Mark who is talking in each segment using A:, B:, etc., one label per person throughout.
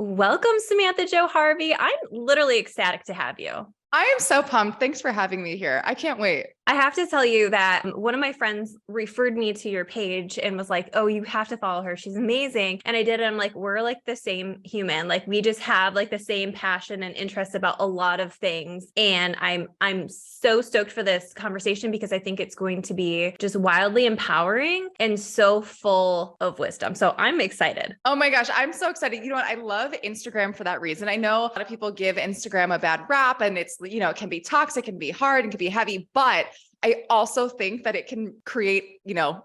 A: Welcome, Samantha Jo Harvey. I'm literally ecstatic to have you.
B: I am so pumped. Thanks for having me here. I can't wait.
A: I have to tell you that one of my friends referred me to your page and was like, "Oh, you have to follow her. She's amazing." And I did. And I'm like, we're like the same human. Like we just have like the same passion and interest about a lot of things. And I'm so stoked for this conversation because I think it's going to be just wildly empowering and so full of wisdom. So I'm excited.
B: Oh my gosh, I'm so excited. You know what? I love Instagram for that reason. I know a lot of people give Instagram a bad rap and it can be toxic, it can be hard, it can be heavy, but I also think that it can create,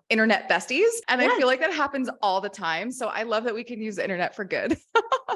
B: internet besties. And I feel like that happens all the time. So I love that we can use the internet for good.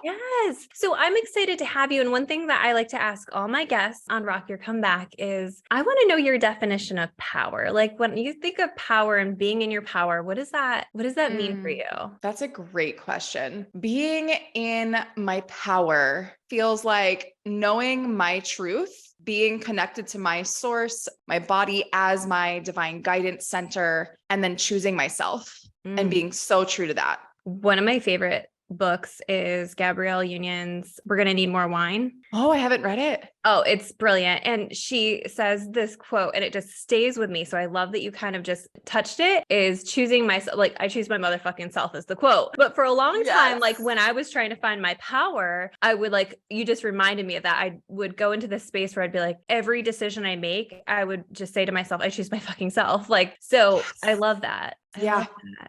A: Yes. So I'm excited to have you. And one thing that I like to ask all my guests on Rock Your Comeback is I want to know your definition of power. Like when you think of power and being in your power, what does that mean for you?
B: That's a great question. Being in my power feels like knowing my truth, being connected to my source, my body as my divine guidance center, and then choosing myself and being so true to that.
A: One of my favorite books is Gabrielle Union's We're Gonna Need More Wine.
B: Oh, I haven't read it.
A: Oh, it's brilliant. And she says this quote, and it just stays with me. So I love that you kind of just touched it, is choosing myself. Like I choose my motherfucking self is the quote. But for a long time, like when I was trying to find my power, I would you just reminded me of that. I would go into this space where I'd be like, every decision I make, I would just say to myself, I choose my fucking self. I love that.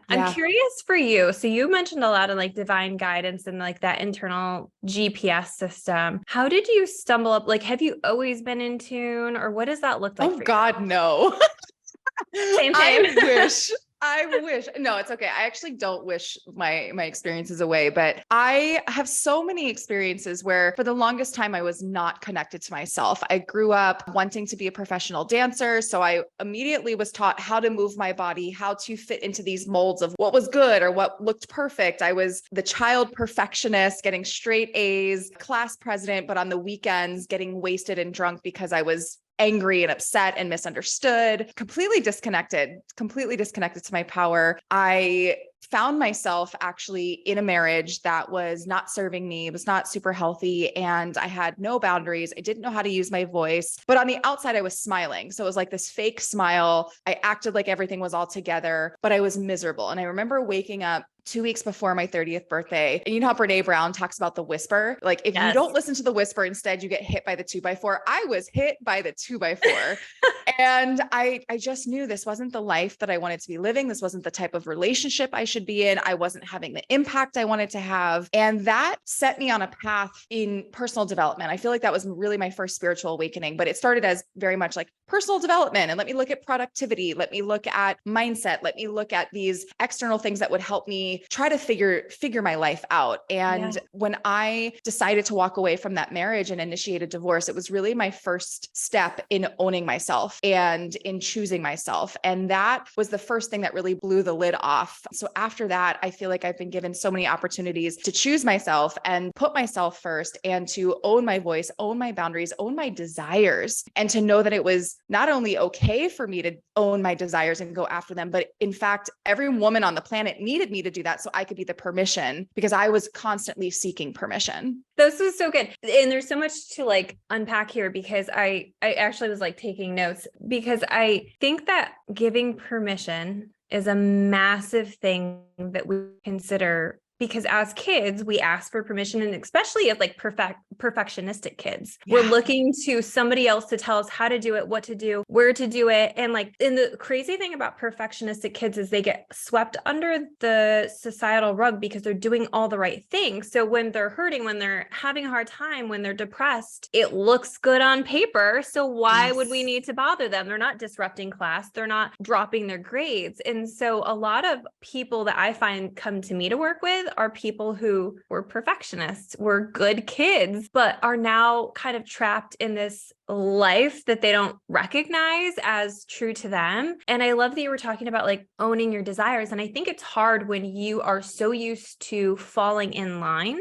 A: I'm curious for you. So you mentioned a lot of like divine guidance and like that internal GPS system. How did you stumble up? Like, have you always been in tune or what does that look like?
B: Oh God, no.
A: Same.
B: I wish. No, it's okay. I actually don't wish my experiences away, but I have so many experiences where for the longest time I was not connected to myself. I grew up wanting to be a professional dancer, so I immediately was taught how to move my body, how to fit into these molds of what was good or what looked perfect. I was the child perfectionist, getting straight A's, class president, but on the weekends getting wasted and drunk because I was angry and upset and misunderstood, completely disconnected to my power. I found myself actually in a marriage that was not serving me, was not super healthy, and I had no boundaries. I didn't know how to use my voice, but on the outside, I was smiling. So it was like this fake smile. I acted like everything was all together, but I was miserable. And I remember waking up 2 weeks before my 30th birthday. And you know how Brene Brown talks about the whisper? Like if you don't listen to the whisper, instead you get hit by the 2x4. I was hit by the 2x4. And I just knew this wasn't the life that I wanted to be living. This wasn't the type of relationship I should be in. I wasn't having the impact I wanted to have. And that set me on a path in personal development. I feel like that was really my first spiritual awakening, but it started as very much like personal development. And let me look at productivity. Let me look at mindset. Let me look at these external things that would help me try to figure my life out. And when I decided to walk away from that marriage and initiate a divorce, it was really my first step in owning myself and in choosing myself. And that was the first thing that really blew the lid off. So after that, I feel like I've been given so many opportunities to choose myself and put myself first and to own my voice, own my boundaries, own my desires, and to know that it was not only okay for me to own my desires and go after them, but in fact, every woman on the planet needed me to do that so I could be the permission, because I was constantly seeking permission.
A: This was so good. And there's so much to like unpack here because I actually was like taking notes because I think that giving permission is a massive thing that we consider. Because as kids, we ask for permission, and especially as like perfectionistic kids, we're looking to somebody else to tell us how to do it, what to do, where to do it. And the crazy thing about perfectionistic kids is they get swept under the societal rug because they're doing all the right things. So when they're hurting, when they're having a hard time, when they're depressed, it looks good on paper. So why would we need to bother them? They're not disrupting class. They're not dropping their grades. And so a lot of people that I find come to me to work with are people who were perfectionists, were good kids, but are now kind of trapped in this life that they don't recognize as true to them. And I love that you were talking about like owning your desires. And I think it's hard when you are so used to falling in line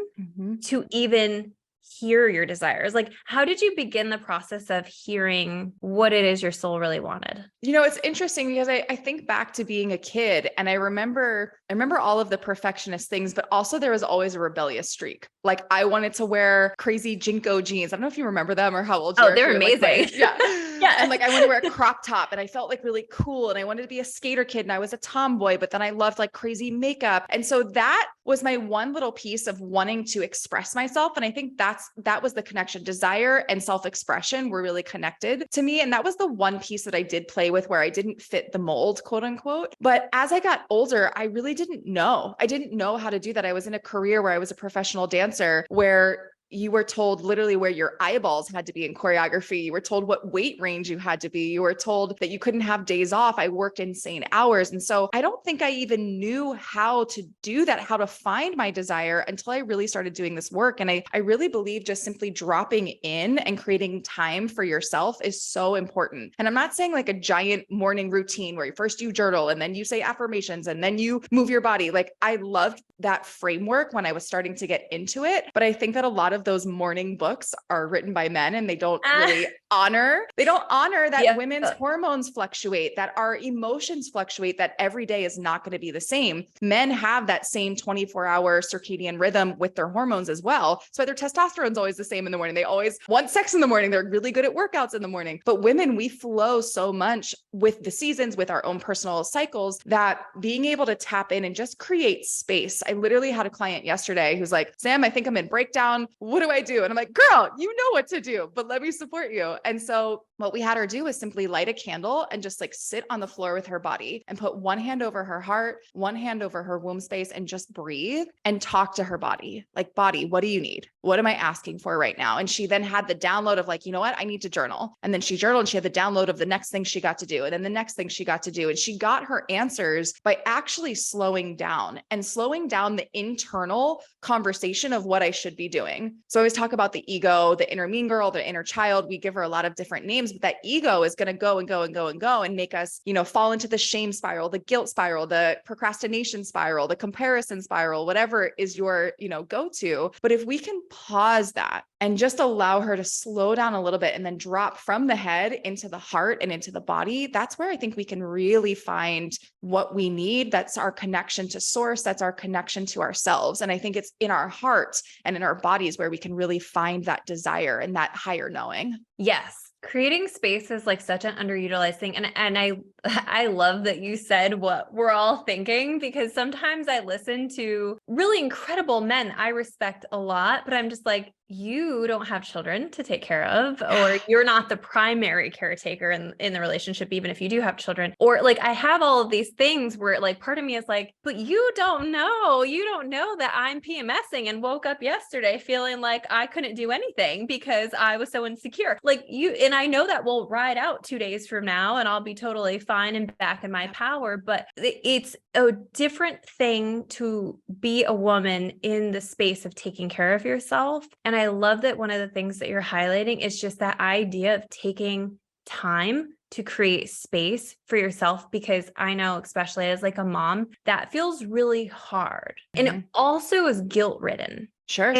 A: to even hear your desires? Like, how did you begin the process of hearing what it is your soul really wanted?
B: It's interesting because I think back to being a kid and I remember all of the perfectionist things, but also there was always a rebellious streak. Like I wanted to wear crazy Jinko jeans. I don't know if you remember them or how old you are.
A: Oh, they're amazing.
B: Yeah. Yeah. And like, I wanted to wear a crop top and I felt like really cool. And I wanted to be a skater kid and I was a tomboy, but then I loved like crazy makeup. And so that was my one little piece of wanting to express myself. And I think that was the connection. Desire and self-expression were really connected to me. And that was the one piece that I did play with where I didn't fit the mold, quote unquote. But as I got older, I really didn't know. I didn't know how to do that. I was in a career where I was a professional dancer where you were told literally where your eyeballs had to be in choreography. You were told what weight range you had to be. You were told that you couldn't have days off. I worked insane hours. And so I don't think I even knew how to do that, how to find my desire until I really started doing this work. And I really believe just simply dropping in and creating time for yourself is so important. And I'm not saying like a giant morning routine where first you journal and then you say affirmations and then you move your body. Like I loved that framework when I was starting to get into it. But I think that a lot of those morning books are written by men and they don't really honor that women's hormones fluctuate, that our emotions fluctuate, that every day is not going to be the same. Men have that same 24-hour circadian rhythm with their hormones as well. So their testosterone's always the same in the morning. They always want sex in the morning. They're really good at workouts in the morning. But women, we flow so much with the seasons, with our own personal cycles, that being able to tap in and just create space. I literally had a client yesterday who's like, Sam, I think I'm in breakdown. What do I do? And I'm like, girl, you know what to do, but let me support you. And so what we had her do was simply light a candle and just like sit on the floor with her body and put one hand over her heart, one hand over her womb space, and just breathe and talk to her body. Like, body, what do you need? What am I asking for right now? And she then had the download of like, you know what? I need to journal. And then she journaled and she had the download of the next thing she got to do. And then the next thing she got to do. And she got her answers by actually slowing down the internal conversation of what I should be doing. So I always talk about the ego, the inner mean girl, the inner child. We give her a lot of different names, but that ego is going to go and go and go and go and make us, fall into the shame spiral, the guilt spiral, the procrastination spiral, the comparison spiral, whatever is your, go-to. But if we can pause that and just allow her to slow down a little bit and then drop from the head into the heart and into the body, that's where I think we can really find what we need. That's our connection to source. That's our connection to ourselves. And I think it's in our hearts and in our bodies where we can really find that desire and that higher knowing.
A: Yes. Creating space is like such an underutilized thing. And I love that you said what we're all thinking, because sometimes I listen to really incredible men I respect a lot, but I'm just like, you don't have children to take care of, or you're not the primary caretaker in the relationship, even if you do have children. Or like, I have all of these things where like part of me is like, but you don't know that I'm PMSing and woke up yesterday feeling like I couldn't do anything because I was so insecure. Like and I know that will ride out 2 days from now and I'll be totally fine and back in my power. But it's a different thing to be a woman in the space of taking care of yourself. And I love that one of the things that you're highlighting is just that idea of taking time to create space for yourself, because I know, especially as like a mom, that feels really hard. Mm-hmm. And it also is guilt ridden.
B: Sure.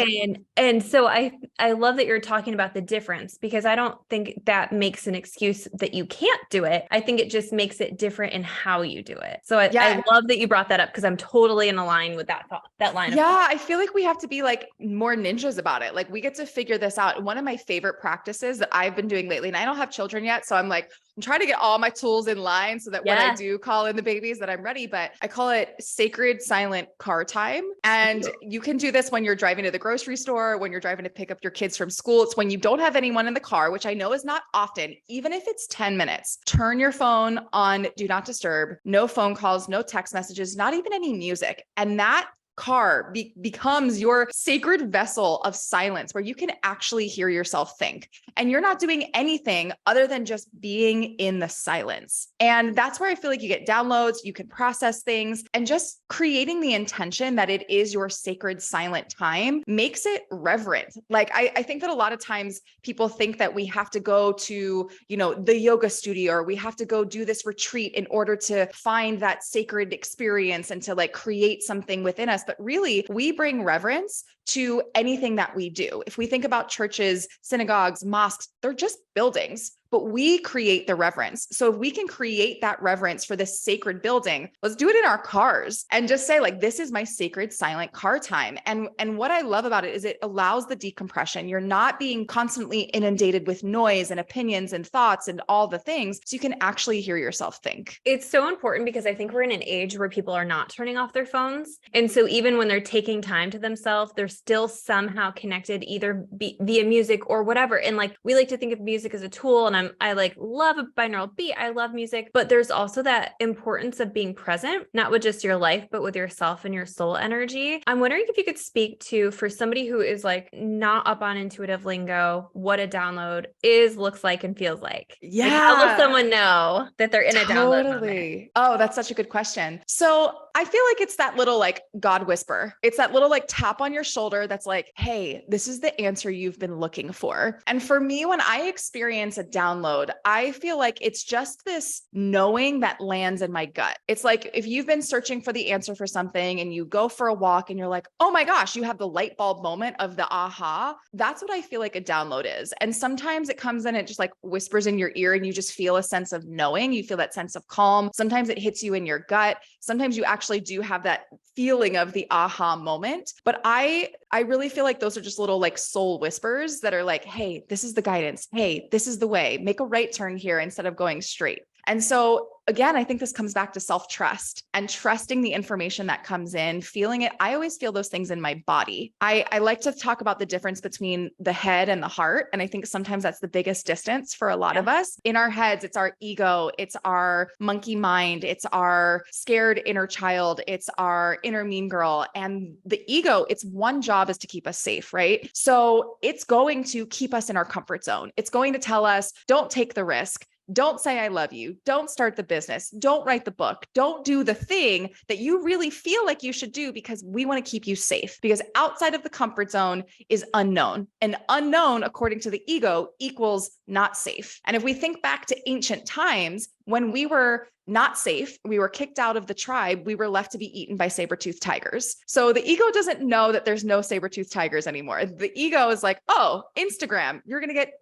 A: And so I love that you're talking about the difference, because I don't think that makes an excuse that you can't do it. I think it just makes it different in how you do it. So I love that you brought that up, because I'm totally in line with that thought, that line of thought.
B: I feel like we have to be like more ninjas about it. Like we get to figure this out. One of my favorite practices that I've been doing lately, and I don't have children yet, so I'm trying to get all my tools in line so that when I do call in the babies that I'm ready, but I call it sacred silent car time. And you can do this when you're driving to the grocery store, when you're driving to pick up your kids from school. It's when you don't have anyone in the car, which I know is not often, even if it's 10 minutes, turn your phone on do not disturb, no phone calls, no text messages, not even any music. And that car becomes your sacred vessel of silence where you can actually hear yourself think. And you're not doing anything other than just being in the silence. And that's where I feel like you get downloads, you can process things, and just creating the intention that it is your sacred silent time makes it reverent. Like I think that a lot of times people think that we have to go to, the yoga studio, or we have to go do this retreat in order to find that sacred experience and to like create something within us. But really, we bring reverence to anything that we do. If we think about churches, synagogues, mosques, they're just buildings, but we create the reverence. So if we can create that reverence for this sacred building, let's do it in our cars and just say like, this is my sacred silent car time. And what I love about it is it allows the decompression. You're not being constantly inundated with noise and opinions and thoughts and all the things. So you can actually hear yourself think.
A: It's so important because I think we're in an age where people are not turning off their phones. And so even when they're taking time to themselves, they're still somehow connected either via music or whatever. And like, we like to think of music as a tool, and I like love a binaural beat. I love music, but there's also that importance of being present, not with just your life, but with yourself and your soul energy. I'm wondering if you could speak to, for somebody who is like not up on intuitive lingo, what a download is, looks like, and feels like.
B: Yeah.
A: Like, how will someone know that they're in a download moment?
B: Totally. Oh, that's such a good question. So I feel like it's that little like God whisper. It's that little like tap on your shoulder that's like, hey, this is the answer you've been looking for. And for me, when I experience a download, I feel like it's just this knowing that lands in my gut. It's like if you've been searching for the answer for something and you go for a walk and you're like, oh my gosh, you have the light bulb moment of the aha. That's what I feel like a download is. And sometimes it comes in, it just like whispers in your ear and you just feel a sense of knowing. You feel that sense of calm. Sometimes it hits you in your gut. Sometimes you actually do have that feeling of the aha moment. But I really feel like those are just little like soul whispers that are like, hey, this is the guidance. Hey, this is the way. Make a right turn here instead of going straight. And so again, I think this comes back to self-trust and trusting the information that comes in, feeling it. I always feel those things in my body. I like to talk about the difference between the head and the heart. And I think sometimes that's the biggest distance for a lot of us. In our heads, it's our ego, it's our monkey mind, it's our scared inner child, it's our inner mean girl. And the ego, its one job is to keep us safe, right? So it's going to keep us in our comfort zone. It's going to tell us, don't take the risk. Don't say I love you. Don't start the business. Don't write the book. Don't do the thing that you really feel like you should do because we want to keep you safe. Because outside of the comfort zone is unknown. And unknown, according to the ego, equals not safe. And if we think back to ancient times, when we were not safe, we were kicked out of the tribe, we were left to be eaten by saber-toothed tigers. So the ego doesn't know that there's no saber-toothed tigers anymore. The ego is like, oh, Instagram, you're going to get,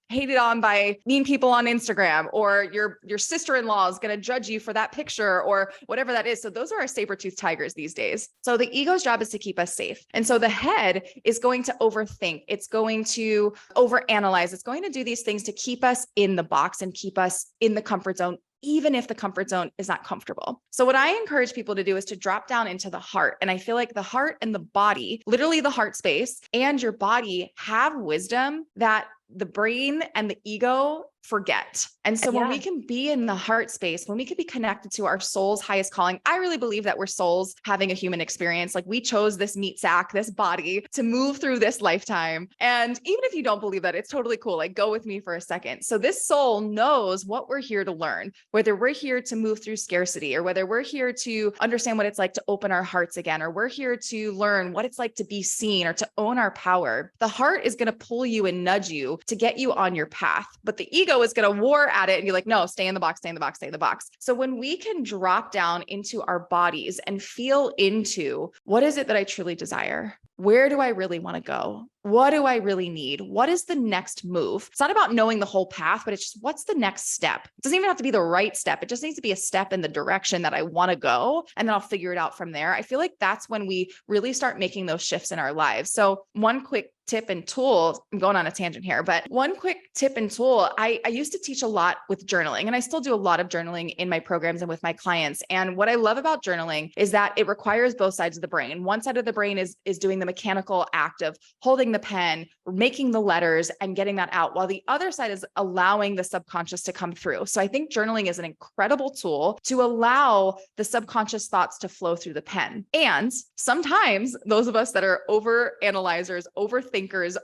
B: hated on by mean people on Instagram, or your sister-in-law is going to judge you for that picture or whatever that is. So those are our saber-toothed tigers these days. So the ego's job is to keep us safe. And so the head is going to overthink. It's going to overanalyze. It's going to do these things to keep us in the box and keep us in the comfort zone, even if the comfort zone is not comfortable. So what I encourage people to do is to drop down into the heart. And I feel like the heart and the body, literally the heart space and your body, have wisdom that the brain and the ego forget. And so when we can be in the heart space, when we can be connected to our soul's highest calling, I really believe that we're souls having a human experience. Like we chose this meat sack, this body to move through this lifetime. And even if you don't believe that, it's totally cool. Like go with me for a second. So this soul knows what we're here to learn, whether we're here to move through scarcity or whether we're here to understand what it's like to open our hearts again, or we're here to learn what it's like to be seen or to own our power. The heart is going to pull you and nudge you to get you on your path, but the ego is going to war at it and you're like, no, stay in the box, stay in the box, stay in the box. So when we can drop down into our bodies and feel into what is it that I truly desire? Where do I really want to go? What do I really need? What is the next move? It's not about knowing the whole path, but it's just what's the next step? It doesn't even have to be the right step. It just needs to be a step in the direction that I want to go. And then I'll figure it out from there. I feel like that's when we really start making those shifts in our lives. So one quick tip and tool, I'm going on a tangent here, but one quick tip and tool, I used to teach a lot with journaling, and I still do a lot of journaling in my programs and with my clients. And what I love about journaling is that it requires both sides of the brain. One side of the brain is doing the mechanical act of holding the pen, making the letters and getting that out, while the other side is allowing the subconscious to come through. So I think journaling is an incredible tool to allow the subconscious thoughts to flow through the pen. And sometimes those of us that are over analyzers, overthinkers,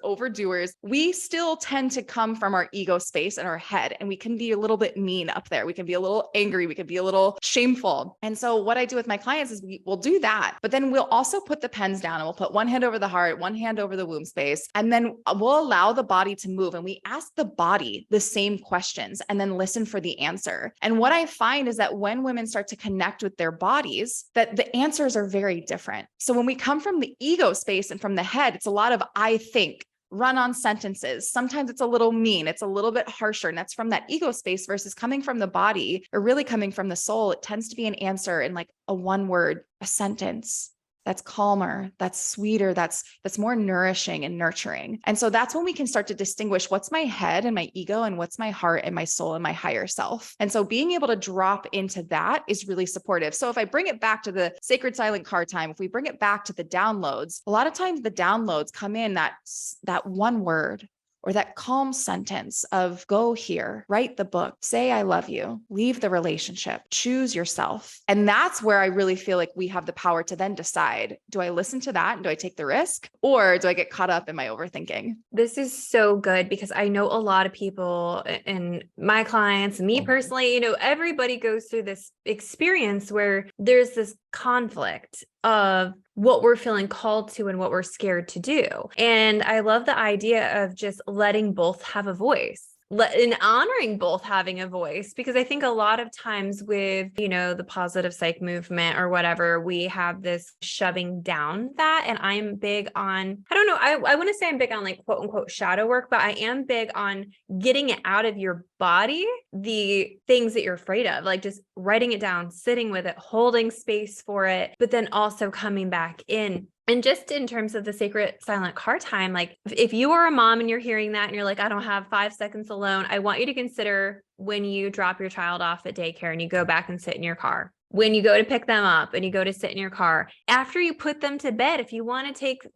B: overdoers, we still tend to come from our ego space and our head, and we can be a little bit mean up there. We can be a little angry. We can be a little shameful. And so what I do with my clients is we'll do that, but then we'll also put the pens down and we'll put one hand over the heart, one hand over the womb space. And then we'll allow the body to move, and we ask the body the same questions and then listen for the answer. And what I find is that when women start to connect with their bodies, that the answers are very different. So when we come from the ego space and from the head, it's a lot of I think, run-on sentences. Sometimes it's a little mean, it's a little bit harsher, and that's from that ego space versus coming from the body or really coming from the soul. It tends to be an answer in like a one word, a sentence. That's calmer, that's sweeter, that's more nourishing and nurturing. And so that's when we can start to distinguish what's my head and my ego and what's my heart and my soul and my higher self. And so being able to drop into that is really supportive. So if I bring it back to the sacred silent car time, if we bring it back to the downloads, a lot of times the downloads come in that one word, or that calm sentence of go here, write the book, say, I love you, leave the relationship, choose yourself. And that's where I really feel like we have the power to then decide, do I listen to that? And do I take the risk? Or do I get caught up in my overthinking?
A: This is so good because I know a lot of people and my clients, me personally, everybody goes through this experience where there's this conflict of what we're feeling called to and what we're scared to do. And I love the idea of just letting both have a voice. And honoring both having a voice, because I think a lot of times with, the positive psych movement or whatever, we have this shoving down that. And I'm big on, I don't know, I want to say I'm big on like quote unquote shadow work, but I am big on getting it out of your body, the things that you're afraid of, like just writing it down, sitting with it, holding space for it, but then also coming back in. And just in terms of the sacred silent car time, like if you are a mom and you're hearing that and you're like, I don't have 5 seconds alone, I want you to consider when you drop your child off at daycare and you go back and sit in your car. When you go to pick them up and you go to sit in your car, after you put them to bed, if you want to take,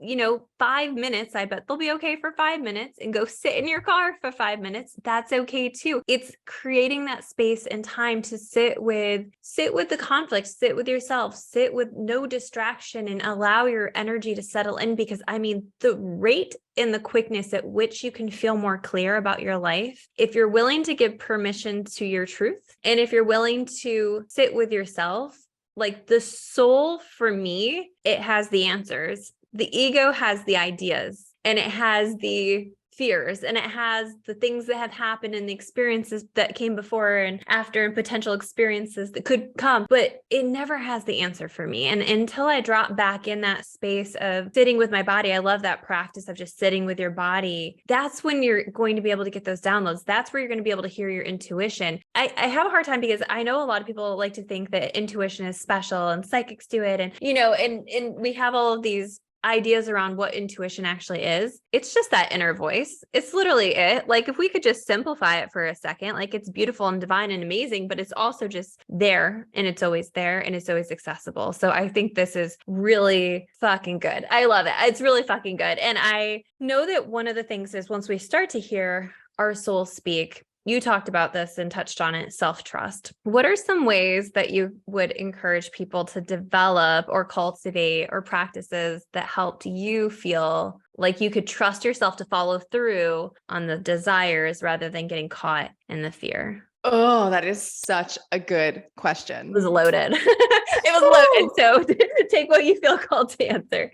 A: 5 minutes, I bet they'll be okay for 5 minutes, and go sit in your car for 5 minutes. That's okay too. It's creating that space and time to sit with the conflict, sit with yourself, sit with no distraction, and allow your energy to settle in. Because the rate and the quickness at which you can feel more clear about your life, if you're willing to give permission to your truth, and if you're willing to sit with yourself, like the soul, for me, it has the answers. The ego has the ideas, and it has the fears, and it has the things that have happened and the experiences that came before and after and potential experiences that could come, but it never has the answer for me. And until I drop back in that space of sitting with my body, I love that practice of just sitting with your body. That's when you're going to be able to get those downloads. That's where you're going to be able to hear your intuition. I have a hard time because I know a lot of people like to think that intuition is special and psychics do it. And, and we have all of these ideas around what intuition actually is. It's just that inner voice. It's literally it. Like if we could just simplify it for a second, like it's beautiful and divine and amazing, but it's also just there, and it's always there, and it's always accessible. So I think this is really fucking good. I love it. It's really fucking good. And I know that one of the things is once we start to hear our soul speak, you talked about this and touched on it, self-trust. What are some ways that you would encourage people to develop or cultivate or practices that helped you feel like you could trust yourself to follow through on the desires rather than getting caught in the fear?
B: Oh, that is such a good question.
A: It was loaded. It was loaded. So take what you feel called to answer.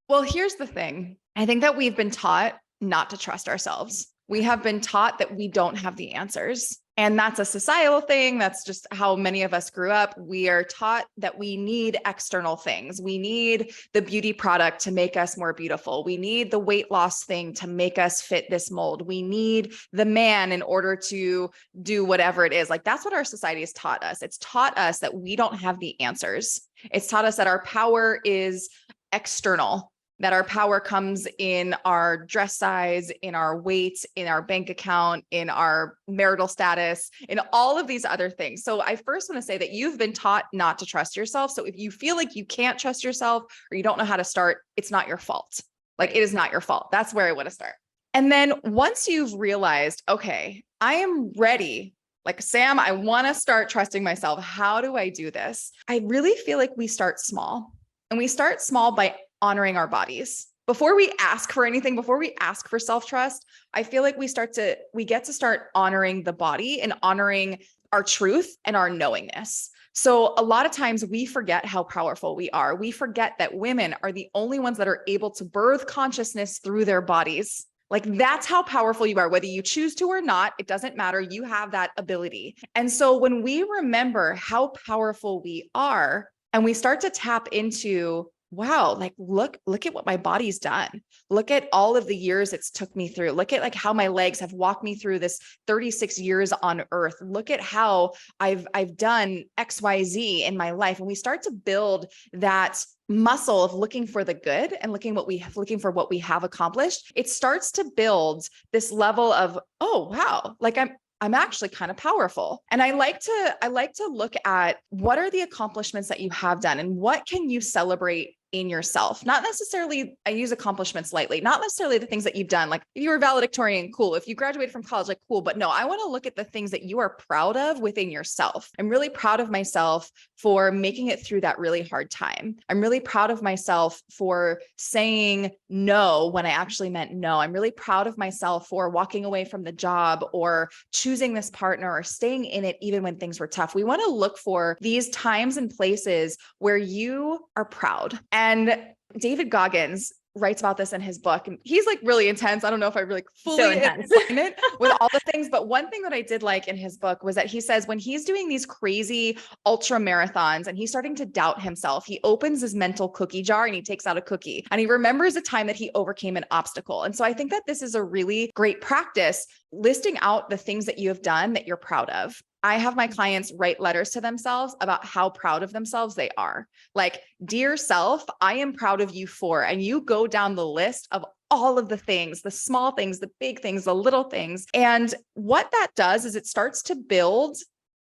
B: Well, here's the thing. I think that we've been taught not to trust ourselves. We have been taught that we don't have the answers. And that's a societal thing. That's just how many of us grew up. We are taught that we need external things. We need the beauty product to make us more beautiful. We need the weight loss thing to make us fit this mold. We need the man in order to do whatever it is. Like that's what our society has taught us. It's taught us that we don't have the answers. It's taught us that our power is external, that our power comes in our dress size, in our weight, in our bank account, in our marital status, in all of these other things. So I first want to say that you've been taught not to trust yourself. So if you feel like you can't trust yourself or you don't know how to start, it's not your fault. Like it is not your fault. That's where I want to start. And then once you've realized, okay, I am ready. Like, Sam, I want to start trusting myself. How do I do this? I really feel like we start small, and we start small by honoring our bodies. Before we ask for anything, before we ask for self-trust, I feel like we get to start honoring the body and honoring our truth and our knowingness. So a lot of times we forget how powerful we are. We forget that women are the only ones that are able to birth consciousness through their bodies. Like that's how powerful you are, whether you choose to or not, it doesn't matter. You have that ability. And so when we remember how powerful we are and we start to tap into, wow, like look at what my body's done. Look at all of the years it's took me through. Look at like how my legs have walked me through this 36 years on earth. Look at how I've done XYZ in my life. And we start to build that muscle of looking for the good and looking for what we have accomplished. It starts to build this level of, oh, wow, like I'm actually kind of powerful. And I like to look at what are the accomplishments that you have done and what can you celebrate in yourself? Not necessarily, I use accomplishments lightly, not necessarily the things that you've done. Like if you were valedictorian, cool. If you graduated from college, like cool. But no, I want to look at the things that you are proud of within yourself. I'm really proud of myself for making it through that really hard time. I'm really proud of myself for saying no when I actually meant no. I'm really proud of myself for walking away from the job or choosing this partner or staying in it even when things were tough. We want to look for these times and places where you are proud. And David Goggins writes about this in his book, and he's like really intense. I don't know if I really fully explain it with all the things, but one thing that I did like in his book was that he says when he's doing these crazy ultra marathons and he's starting to doubt himself, he opens his mental cookie jar and he takes out a cookie and he remembers a time that he overcame an obstacle. And so I think that this is a really great practice, listing out the things that you have done that you're proud of. I have my clients write letters to themselves about how proud of themselves they are. Like, dear self, I am proud of you for, and you go down the list of all of the things, the small things, the big things, the little things. And what that does is it starts to build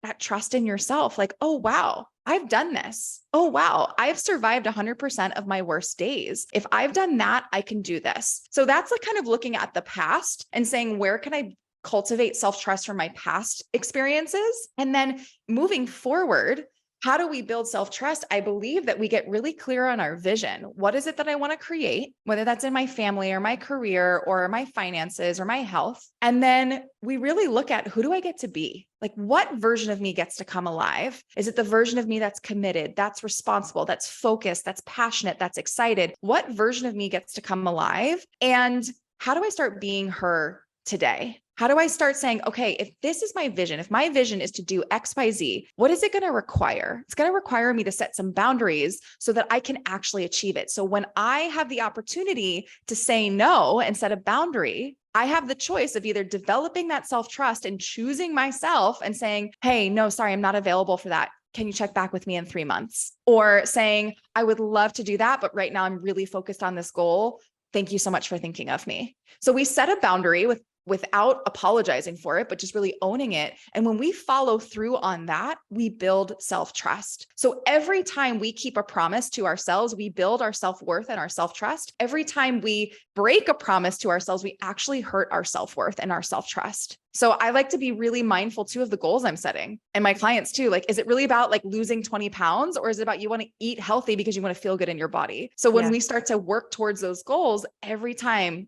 B: that trust in yourself. Like, oh, wow, I've done this. Oh, wow, I've survived 100% of my worst days. If I've done that, I can do this. So that's like kind of looking at the past and saying, where can I cultivate self-trust from my past experiences? And then moving forward, how do we build self-trust? I believe that we get really clear on our vision. What is it that I want to create, whether that's in my family or my career or my finances or my health? And then we really look at, who do I get to be? Like, what version of me gets to come alive? Is it the version of me that's committed, that's responsible, that's focused, that's passionate, that's excited? What version of me gets to come alive? And how do I start being her today? How do I start saying, okay, if this is my vision, if my vision is to do X, Y, Z, what is it going to require? It's going to require me to set some boundaries so that I can actually achieve it. So when I have the opportunity to say no and set a boundary, I have the choice of either developing that self-trust and choosing myself and saying, hey, no, sorry, I'm not available for that. Can you check back with me in 3 months? Or saying, I would love to do that, but right now I'm really focused on this goal. Thank you so much for thinking of me. So we set a boundary without apologizing for it, but just really owning it. And when we follow through on that, we build self-trust. So every time we keep a promise to ourselves, we build our self-worth and our self-trust. Every time we break a promise to ourselves, we actually hurt our self-worth and our self-trust. So I like to be really mindful too of the goals I'm setting, and my clients too. Like, is it really about like losing 20 pounds, or is it about you want to eat healthy because you want to feel good in your body? So when we start to work towards those goals, every time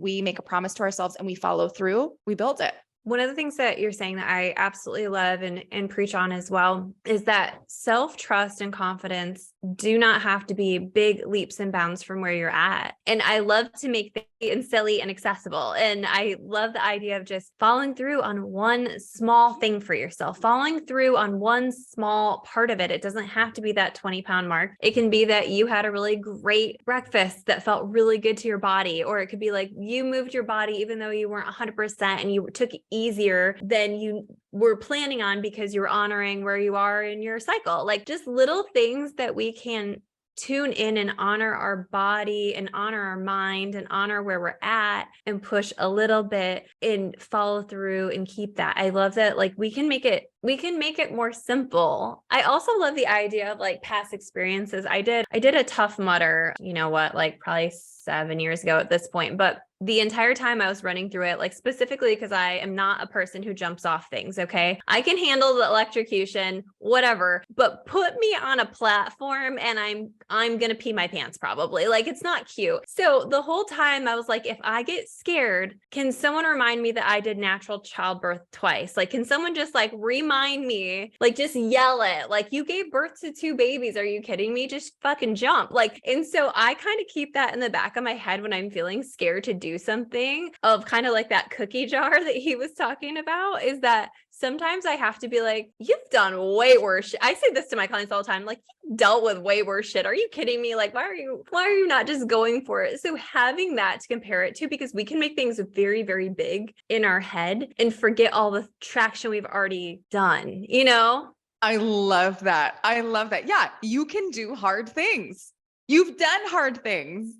B: we make a promise to ourselves and we follow through, we build it.
A: One of the things that you're saying that I absolutely love and preach on as well is that self-trust and confidence do not have to be big leaps and bounds from where you're at. And I love to make things silly and accessible. And I love the idea of just following through on one small thing for yourself, following through on one small part of it. It doesn't have to be that 20-pound mark. It can be that you had a really great breakfast that felt really good to your body, or it could be like you moved your body even though you weren't 100% and you took it easier than you were planning on because you're honoring where you are in your cycle. Like, just little things that we can tune in and honor our body and honor our mind and honor where we're at and push a little bit and follow through and keep that. I love that. Like, we can make it more simple. I also love the idea of like past experiences. I did a Tough Mudder, like probably 7 years ago at this point, but the entire time I was running through it, like specifically because I am not a person who jumps off things. Okay. I can handle the electrocution, whatever, but put me on a platform and I'm going to pee my pants probably. Like, it's not cute. So the whole time I was like, if I get scared, can someone remind me that I did natural childbirth twice? Like, can someone just like remind me, like just yell it, like, you gave birth to 2 babies. Are you kidding me? Just fucking jump. Like, and so I kind of keep that in the back of my head when I'm feeling scared to do something, of kind of like that cookie jar that he was talking about, is that sometimes I have to be like, you've done way worse shit. I say this to my clients all the time, like, you've dealt with way worse shit. Are you kidding me? Like, why are you not just going for it? So having that to compare it to, because we can make things very, very big in our head and forget all the traction we've already done, you know?
B: I love that. I love that. Yeah, you can do hard things. You've done hard things.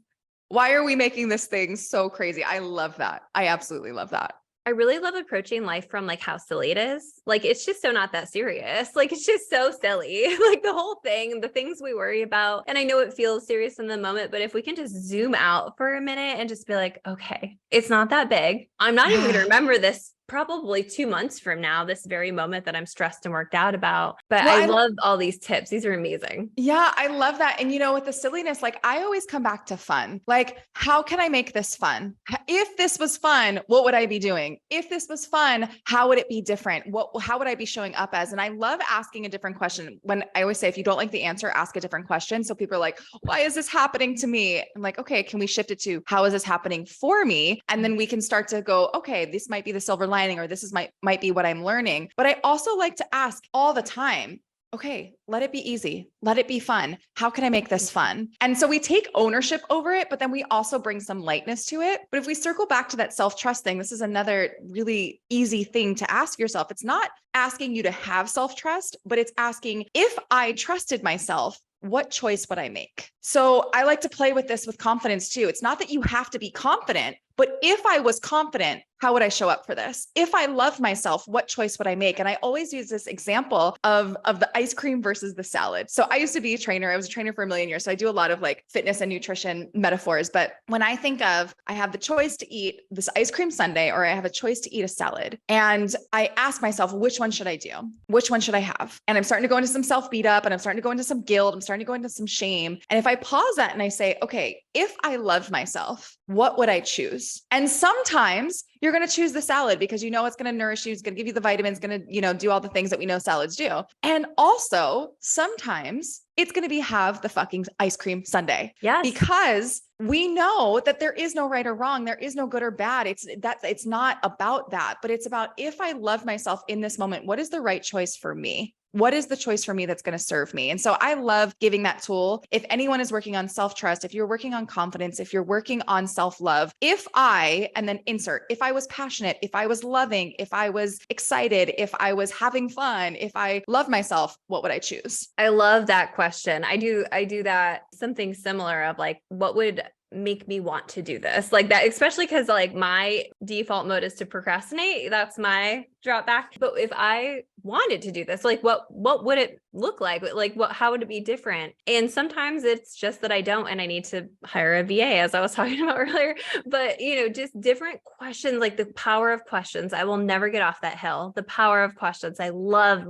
B: Why are we making this thing so crazy? I love that. I absolutely love that.
A: I really love approaching life from like how silly it is. Like, it's just so not that serious. Like, it's just so silly. Like, the whole thing, the things we worry about. And I know it feels serious in the moment, but if we can just zoom out for a minute and just be like, okay, it's not that big. I'm not even going to remember this probably 2 months from now, this very moment that I'm stressed and worked out about. But
B: Well,
A: I love all these tips. These are amazing.
B: Yeah, I love that. And with the silliness, like, I always come back to fun. Like, how can I make this fun? If this was fun, what would I be doing? If this was fun, how would it be different? How would I be showing up as? And I love asking a different question. When I always say, if you don't like the answer, ask a different question. So people are like, why is this happening to me? I'm like, okay, can we shift it to, how is this happening for me? And then we can start to go, okay, this might be the silver lining, or this is might be what I'm learning. But I also like to ask all the time, okay, let it be easy. Let it be fun. How can I make this fun? And so we take ownership over it, but then we also bring some lightness to it. But if we circle back to that self-trust thing, this is another really easy thing to ask yourself. It's not asking you to have self-trust, but it's asking, if I trusted myself, what choice would I make? So I like to play with this with confidence too. It's not that you have to be confident, but if I was confident, how would I show up for this? If I loved myself, what choice would I make? And I always use this example of the ice cream versus the salad. So I used to be a trainer. I was a trainer for a million years. So I do a lot of like fitness and nutrition metaphors. But when I think of, I have the choice to eat this ice cream sundae, or I have a choice to eat a salad, and I ask myself, which one should I do? Which one should I have? And I'm starting to go into some self beat up, and I'm starting to go into some guilt. I'm starting to go into some shame. And if I pause that and I say, okay, if I loved myself, what would I choose? And sometimes you're going to choose the salad because it's going to nourish you. It's going to give you the vitamins, going to, do all the things that we know salads do. And also sometimes it's going to be have the fucking ice cream sundae.
A: Yes.
B: Because we know that there is no right or wrong. There is no good or bad. It's not about that, but it's about, if I love myself in this moment, what is the right choice for me? What is the choice for me that's going to serve me? And so I love giving that tool. If anyone is working on self-trust, if you're working on confidence, if you're working on self-love, and then insert, if I was passionate, if I was loving, if I was excited, if I was having fun, if I love myself, what would I choose?
A: I love that question. I do that, something similar of like, what would make me want to do this, like that, especially because like my default mode is to procrastinate. That's my drop back. But if I wanted to do this, like what would it look like? Like how would it be different? And sometimes it's just that I don't, and I need to hire a VA, as I was talking about earlier. But just different questions, like the power of questions. I will never get off that hill. The power of questions. I love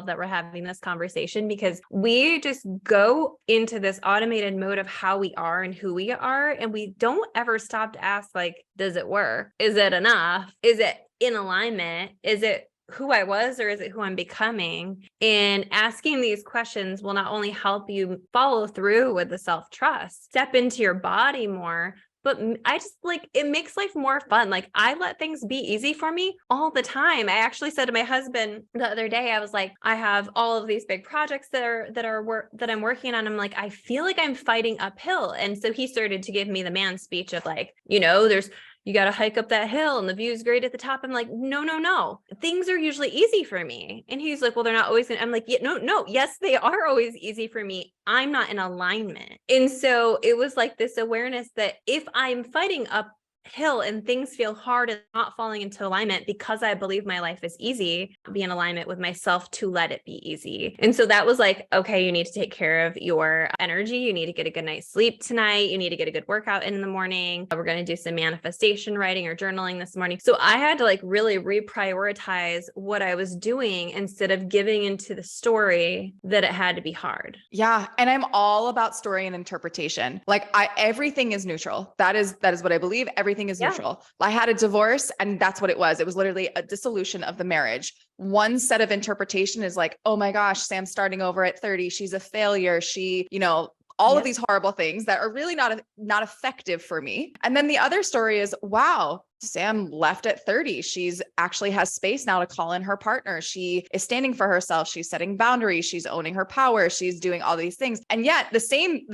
A: that we're having this conversation, because we just go into this automated mode of how we are and who we are. And we don't ever stop to ask, like, does it work? Is it enough? Is it in alignment? Is it who I was, or is it who I'm becoming? And asking these questions will not only help you follow through with the self-trust, step into your body more, but I just like, it makes life more fun. Like, I let things be easy for me all the time. I actually said to my husband the other day, I was like, I have all of these big projects that I'm working on. I'm like, I feel like I'm fighting uphill. And so he started to give me the man speech of like, you got to hike up that hill and the view is great at the top. I'm like, no. Things are usually easy for me. And he's like, well, they're not always. I'm like, yeah, no. Yes, they are always easy for me. I'm not in alignment. And so it was like this awareness that if I'm fighting hill and things feel hard and not falling into alignment because I believe my life is easy, be in alignment with myself to let it be easy. And so that was like, okay, you need to take care of your energy. You need to get a good night's sleep tonight. You need to get a good workout in the morning. We're going to do some manifestation writing or journaling this morning. So I had to like really reprioritize what I was doing instead of giving into the story that it had to be hard.
B: Yeah. And I'm all about story and interpretation. Like everything is neutral. That is what I believe. Everything is neutral. I had a divorce and that's what it was. It was literally a dissolution of the marriage. One set of interpretation is like, oh my gosh, Sam's starting over at 30. She's a failure. She, all of these horrible things that are really not effective for me. And then the other story is, wow, Sam left at 30. She's actually has space now to call in her partner. She is standing for herself. She's setting boundaries. She's owning her power. She's doing all these things. And yet the same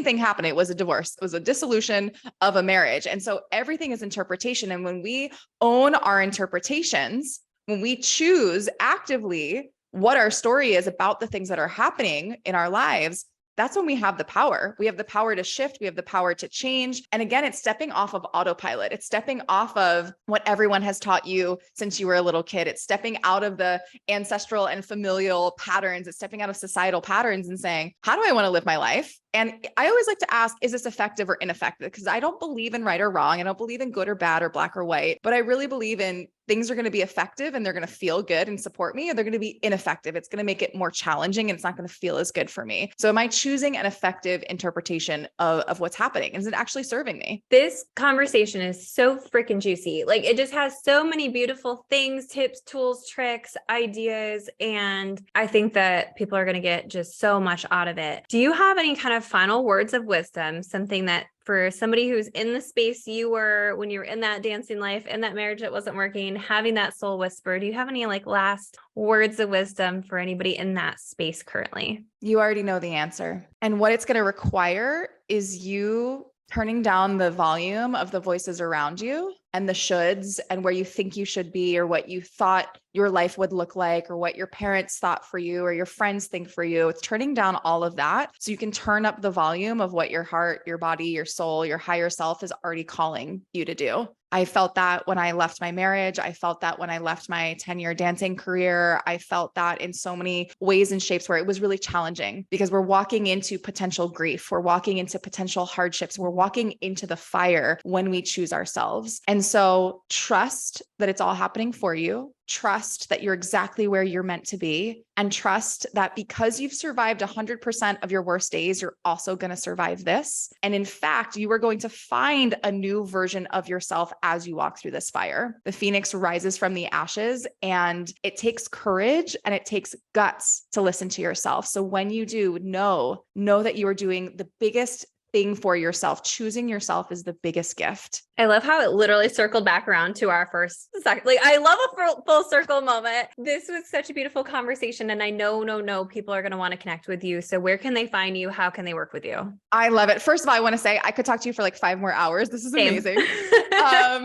B: thing happened. It was a divorce. It was a dissolution of a marriage. And so everything is interpretation. And when we own our interpretations, when we choose actively what our story is about the things that are happening in our lives, that's when we have the power. We have the power to shift. We have the power to change. And again, it's stepping off of autopilot. It's stepping off of what everyone has taught you since you were a little kid. It's stepping out of the ancestral and familial patterns. It's stepping out of societal patterns and saying, how do I want to live my life? And I always like to ask, is this effective or ineffective? Because I don't believe in right or wrong. I don't believe in good or bad or black or white, but I really believe in things are going to be effective and they're going to feel good and support me, and they're going to be ineffective. It's going to make it more challenging and it's not going to feel as good for me. So am I choosing an effective interpretation of what's happening? Is it actually serving me?
A: This conversation is so freaking juicy. Like it just has so many beautiful things, tips, tools, tricks, ideas. And I think that people are going to get just so much out of it. Do you have any kind of final words of wisdom, something that for somebody who's in the space you were when you were in that dancing life, in that marriage that wasn't working, having that soul whisper, do you have any like last words of wisdom for anybody in that space currently?
B: You already know the answer. And what it's going to require is you turning down the volume of the voices around you and the shoulds and where you think you should be or what you thought your life would look like or what your parents thought for you or your friends think for you. It's turning down all of that so you can turn up the volume of what your heart, your body, your soul, your higher self is already calling you to do. I felt that when I left my marriage. I felt that when I left my 10-year dancing career. I felt that in so many ways and shapes where it was really challenging because we're walking into potential grief. We're walking into potential hardships. We're walking into the fire when we choose ourselves. And so trust that it's all happening for you. Trust that you're exactly where you're meant to be, and trust that because you've survived 100% of your worst days, you're also going to survive this. And in fact, you are going to find a new version of yourself as you walk through this fire. The phoenix rises from the ashes, and it takes courage and it takes guts to listen to yourself. So when you do, know that you are doing the biggest thing for yourself. Choosing yourself is the biggest gift.
A: I love how it literally circled back around to our first second. Like, I love a full circle moment. This was such a beautiful conversation. And I know people are going to want to connect with you. So where can they find you? How can they work with you?
B: I love it. First of all, I want to say I could talk to you for like 5 more hours. This is amazing.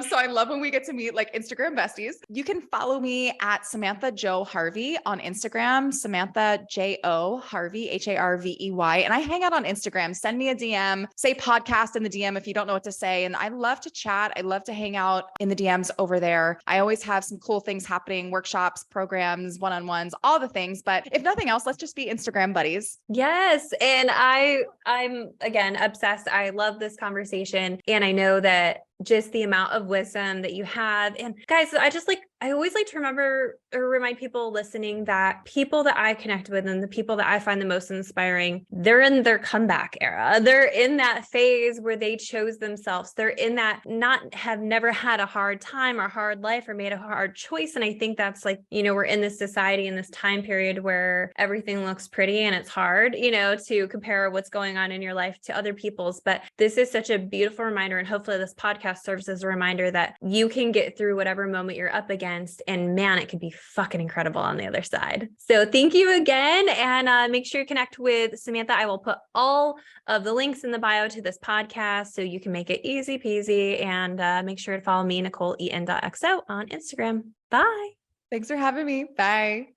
B: So I love when we get to meet like Instagram besties. You can follow me at Samantha Jo Harvey on Instagram, Samantha J-O Harvey, Harvey. And I hang out on Instagram. Send me a DM, say podcast in the DM if you don't know what to say. And I love to chat. I love to hang out in the DMs over there. I always have some cool things happening, workshops, programs, one-on-ones, all the things. But if nothing else, let's just be Instagram buddies.
A: Yes. And I'm again obsessed. I love this conversation. And I know that just the amount of wisdom that you have. And guys, I always like to remember or remind people listening that people that I connect with and the people that I find the most inspiring, they're in their comeback era. They're in that phase where they chose themselves. They're in that have never had a hard time or hard life or made a hard choice. And I think that's like, we're in this society in this time period where everything looks pretty and it's hard, to compare what's going on in your life to other people's. But this is such a beautiful reminder. And hopefully this podcast serves as a reminder that you can get through whatever moment you're up against, and man, it can be fucking incredible on the other side. So thank you again, and make sure you connect with Samantha. I will put all of the links in the bio to this podcast so you can make it easy peasy, and make sure to follow me, NicholeEaton.xo on Instagram. Bye.
B: Thanks for having me. Bye.